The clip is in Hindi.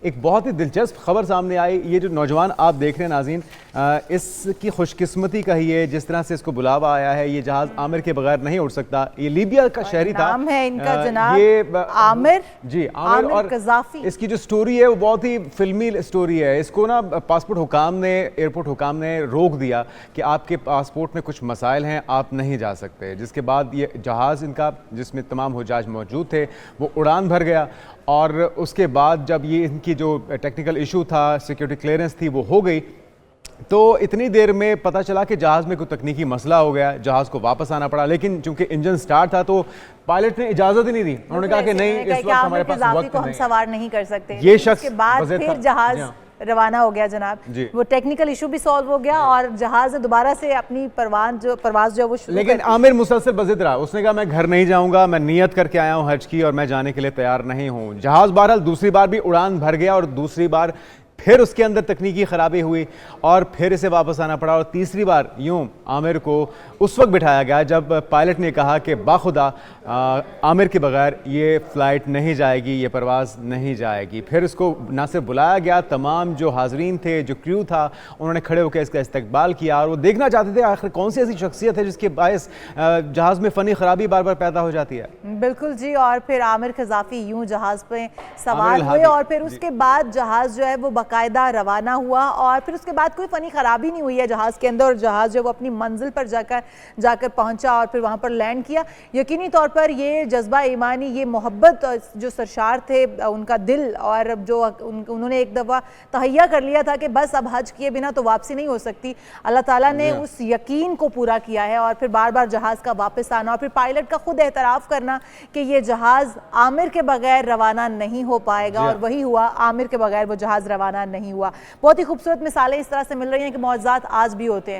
एक बहुत ही दिलचस्प खबर सामने आई। ये जो नौजवान आप देख रहे हैं नाज़रीन, इसकी खुशकिस्मती कहिए, जिस तरह से इसको बुलावा आया है, ये जहाज़ आमिर के बगैर नहीं उड़ सकता। ये लीबिया का शहरी था, नाम है इनका जनाब ये आमिर जी, आमिर और कज़ाफ़ी। इसकी जो स्टोरी है वो बहुत ही फिल्मी स्टोरी है। इसको ना पासपोर्ट हुकाम ने, एयरपोर्ट हुकाम ने रोक दिया कि आपके पासपोर्ट में कुछ मसाइल हैं, आप नहीं जा सकते। जिसके बाद ये जहाज़ इनका, जिसमें तमाम हुजाज मौजूद थे, वो उड़ान भर गया। और उसके बाद जब ये इनकी जो टेक्निकल इशू था, सिक्योरिटी क्लियरेंस थी, वो हो गई, तो इतनी देर में पता चला कि जहाज़ में कोई तकनीकी मसला हो गया, जहाज़ को वापस आना पड़ा। लेकिन चूंकि इंजन स्टार्ट था तो पायलट ने इजाज़त ही नहीं दी। उन्होंने कहा कि नहीं, इस वक्त हमारे पास वक्त हम सवार नहीं कर सकते। ये शख्स के बाद फिर जहाज रवाना हो गया जनाब, वो टेक्निकल इशू भी सॉल्व हो गया और जहाज दोबारा से अपनी परवाज जो वो शुरू। लेकिन आमिर मुसलसल बज़िद रहा। उसने कहा मैं घर नहीं जाऊंगा, मैं नियत करके आया हूं हज की और मैं जाने के लिए तैयार नहीं हूं। जहाज बहरहाल दूसरी बार भी उड़ान भर गया और दूसरी बार फिर उसके अंदर तकनीकी खराबी हुई और फिर इसे वापस आना पड़ा। और तीसरी बार यूं आमिर को उस वक्त बिठाया गया जब पायलट ने कहा कि बाखुदा आमिर के बगैर ये फ़्लाइट नहीं जाएगी, ये परवाज़ नहीं जाएगी। फिर इसको ना सिर्फ बुलाया गया, तमाम जो हाजरीन थे, जो क्रू था, उन्होंने खड़े होकर इसका इस्तकबाल किया और वो देखना चाहते थे आखिर कौन सी ऐसी शख्सियत है जिसके बायस जहाज़ में फ़नी खराबी बार बार पैदा हो जाती है। बिल्कुल जी। और फिर आमिर कज़ाफ़ी यूं जहाज़ पे सवार हुए और फिर उसके बाद जहाज़ जो है वो बाकायदा रवाना हुआ और फिर उसके बाद कोई फ़नी ख़राबी नहीं हुई है जहाज़ के अंदर और जहाज़ जो वो अपनी मंजिल पर जाकर पहुंचा और फिर वहां पर लैंड किया। यकीनी तौर पर ये जज्बा ईमानी, ये मोहब्बत जो सरशार थे उनका दिल, और जो उन्होंने एक दफ़ा तहैया कर लिया था कि बस अब हज किए बिना तो वापसी नहीं हो सकती, अल्लाह ताला ने उस यकीन को पूरा किया है। और फिर बार बार जहाज़ का वापस आना और फिर पायलट का खुद एतराफ़ करना कि ये जहाज़ आमिर के बगैर रवाना नहीं हो पाएगा, और वही हुआ, आमिर के बगैर वो जहाज़ रवाना नहीं हुआ। बहुत ही खूबसूरत मिसालें इस तरह से मिल रही हैं कि मौजज़ात आज भी होते हैं।